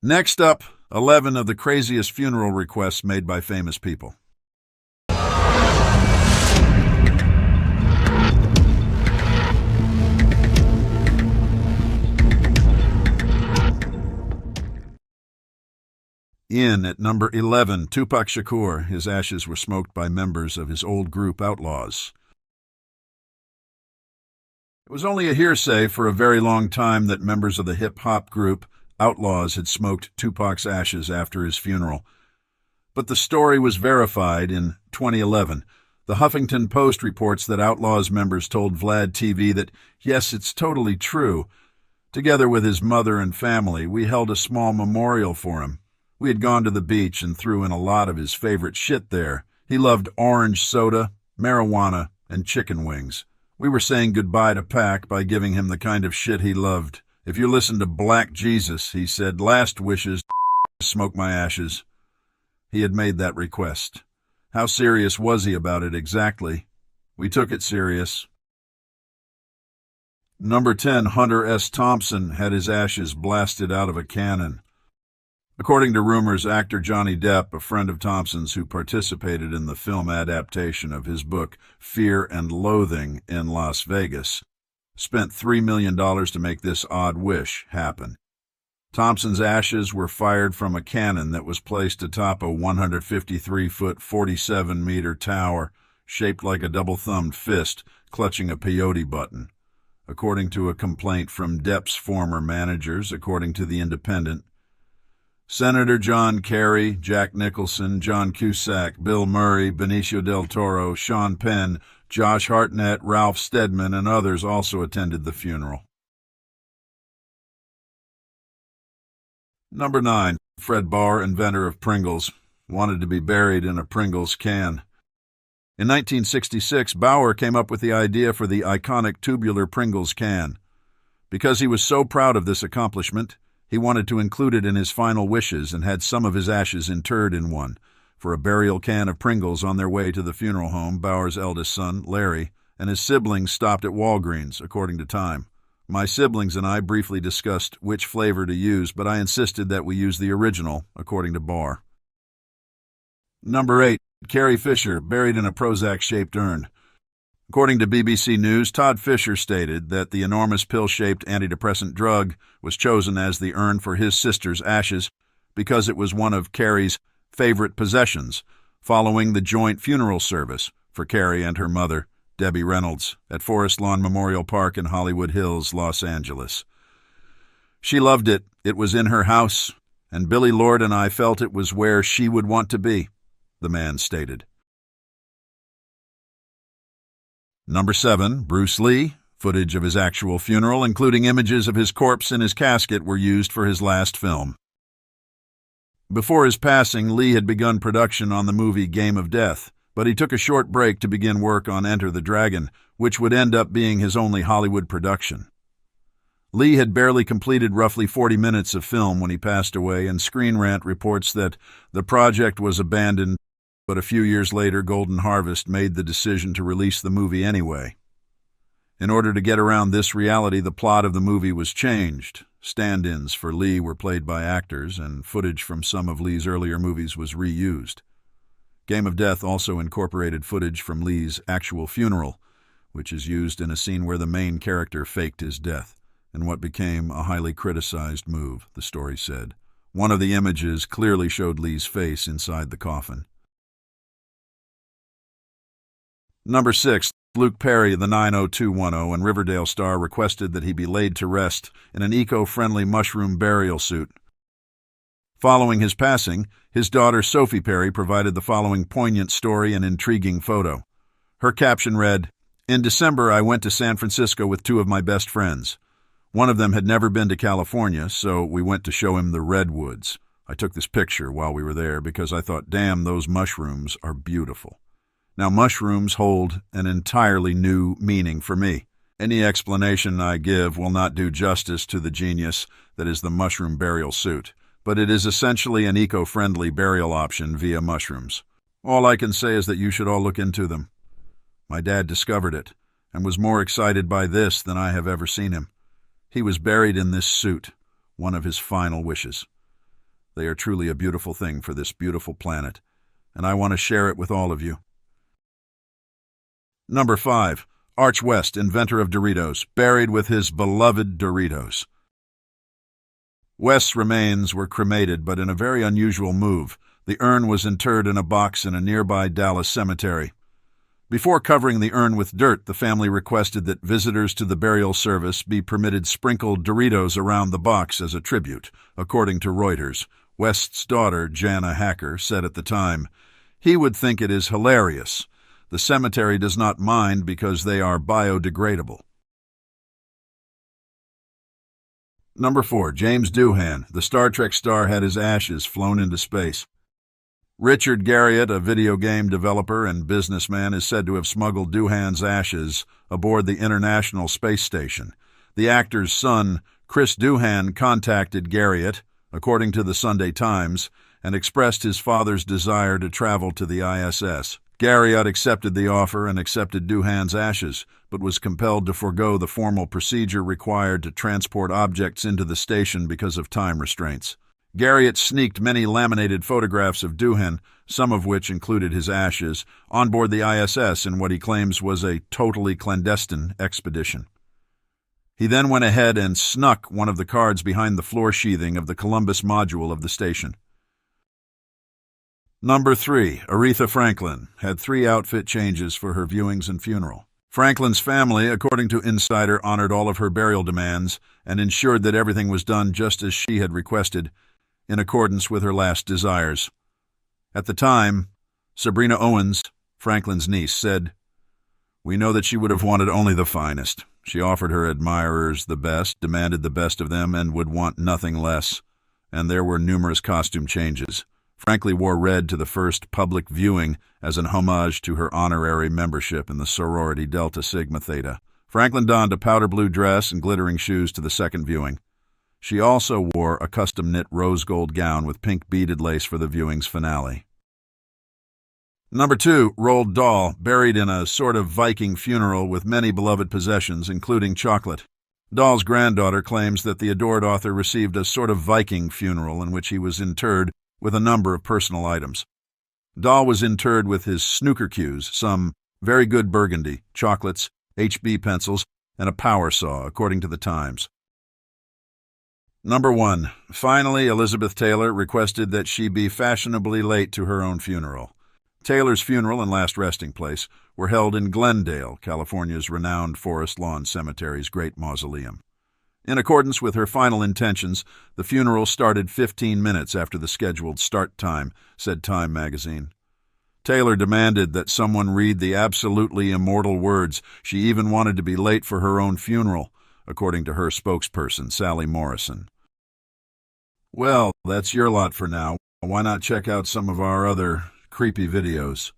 Next up, 11 of the craziest funeral requests made by famous people. In at number 11, Tupac Shakur. His ashes were smoked by members of his old group Outlaws. It was only a hearsay for a very long time that members of the hip-hop group Outlaws had smoked Tupac's ashes after his funeral. But the story was verified in 2011. The Huffington Post reports that Outlaws members told Vlad TV that, yes, it's totally true. Together with his mother and family, we held a small memorial for him. We had gone to the beach and threw in a lot of his favorite shit there. He loved orange soda, marijuana, and chicken wings. We were saying goodbye to Pac by giving him the kind of shit he loved. If you listen to Black Jesus, he said, last wishes, smoke my ashes. He had made that request. How serious was he about it exactly? We took it serious. Number 10, Hunter S. Thompson had his ashes blasted out of a cannon. According to rumors, actor Johnny Depp, a friend of Thompson's who participated in the film adaptation of his book Fear and Loathing in Las Vegas, spent $3 million to make this odd wish happen. Thompson's ashes were fired from a cannon that was placed atop a 153-foot, 47-meter tower shaped like a double-thumbed fist clutching a peyote button. According to a complaint from Depp's former managers, according to The Independent, Senator John Kerry, Jack Nicholson, John Cusack, Bill Murray, Benicio del Toro, Sean Penn, Josh Hartnett, Ralph Steadman, and others also attended the funeral. Number 9, Fred Barr, inventor of Pringles, wanted to be buried in a Pringles can. In 1966, Bauer came up with the idea for the iconic tubular Pringles can. Because he was so proud of this accomplishment, he wanted to include it in his final wishes and had some of his ashes interred in one. For a burial can of Pringles on their way to the funeral home, Bauer's eldest son, Larry, and his siblings stopped at Walgreens, according to Time. My siblings and I briefly discussed which flavor to use, but I insisted that we use the original, according to Barr. Number 8, Carrie Fisher, buried in a Prozac-shaped urn. According to BBC News, Todd Fisher stated that the enormous pill-shaped antidepressant drug was chosen as the urn for his sister's ashes because it was one of Carrie's favorite possessions, following the joint funeral service for Carrie and her mother, Debbie Reynolds, at Forest Lawn Memorial Park in Hollywood Hills, Los Angeles. She loved it. It was in her house, and Billy Lord and I felt it was where she would want to be, the man stated. Number 7, Bruce Lee. Footage of his actual funeral, including images of his corpse in his casket, were used for his last film. Before his passing, Lee had begun production on the movie Game of Death, but he took a short break to begin work on Enter the Dragon, which would end up being his only Hollywood production. Lee had barely completed roughly 40 minutes of film when he passed away, and Screen Rant reports that the project was abandoned, but a few years later, Golden Harvest made the decision to release the movie anyway. In order to get around this reality, the plot of the movie was changed. Stand-ins for Lee were played by actors, and footage from some of Lee's earlier movies was reused. Game of Death also incorporated footage from Lee's actual funeral, which is used in a scene where the main character faked his death, in what became a highly criticized move, the story said. One of the images clearly showed Lee's face inside the coffin. Number 6, Luke Perry, the 90210 and Riverdale star, requested that he be laid to rest in an eco-friendly mushroom burial suit. Following his passing, his daughter Sophie Perry provided the following poignant story and intriguing photo. Her caption read, "In December, I went to San Francisco with 2 of my best friends. One of them had never been to California, so we went to show him the redwoods. I took this picture while we were there because I thought, damn, those mushrooms are beautiful. Now, mushrooms hold an entirely new meaning for me. Any explanation I give will not do justice to the genius that is the mushroom burial suit, but it is essentially an eco-friendly burial option via mushrooms. All I can say is that you should all look into them. My dad discovered it and was more excited by this than I have ever seen him. He was buried in this suit, one of his final wishes. They are truly a beautiful thing for this beautiful planet, and I want to share it with all of you. Number 5. Arch West, inventor of Doritos, buried with his beloved Doritos. West's remains were cremated, but in a very unusual move. The urn was interred in a box in a nearby Dallas cemetery. Before covering the urn with dirt, the family requested that visitors to the burial service be permitted sprinkled Doritos around the box as a tribute. According to Reuters, West's daughter, Jana Hacker, said at the time, "He would think it is hilarious. The cemetery does not mind because they are biodegradable." Number 4. James Doohan, the Star Trek star, had his ashes flown into space. Richard Garriott, a video game developer and businessman, is said to have smuggled Doohan's ashes aboard the International Space Station. The actor's son, Chris Doohan, contacted Garriott, according to the Sunday Times, and expressed his father's desire to travel to the ISS. Garriott accepted the offer and accepted Doohan's ashes, but was compelled to forego the formal procedure required to transport objects into the station because of time restraints. Garriott sneaked many laminated photographs of Doohan, some of which included his ashes, on board the ISS in what he claims was a totally clandestine expedition. He then went ahead and snuck one of the cards behind the floor sheathing of the Columbus module of the station. Number 3. Aretha Franklin had 3 outfit changes for her viewings and funeral. Franklin's family, according to Insider, honored all of her burial demands and ensured that everything was done just as she had requested, in accordance with her last desires. At the time, Sabrina Owens, Franklin's niece, said, "We know that she would have wanted only the finest. She offered her admirers the best, demanded the best of them, and would want nothing less. And there were numerous costume changes. Franklin wore red to the first public viewing as an homage to her honorary membership in the sorority Delta Sigma Theta. Franklin donned a powder blue dress and glittering shoes to the second viewing. She also wore a custom-knit rose gold gown with pink beaded lace for the viewing's finale. Number 2. Roald Dahl, buried in a sort of Viking funeral with many beloved possessions, including chocolate. Dahl's granddaughter claims that the adored author received a sort of Viking funeral in which he was interred with a number of personal items. Dahl was interred with his snooker cues, some very good burgundy, chocolates, HB pencils, and a power saw, according to the Times. Number 1. Finally, Elizabeth Taylor requested that she be fashionably late to her own funeral. Taylor's funeral and last resting place were held in Glendale, California's renowned Forest Lawn Cemetery's great mausoleum. In accordance with her final intentions, the funeral started 15 minutes after the scheduled start time, said Time magazine. Taylor demanded that someone read the absolutely immortal words. She even wanted to be late for her own funeral, according to her spokesperson, Sally Morrison. Well, that's your lot for now. Why not check out some of our other creepy videos?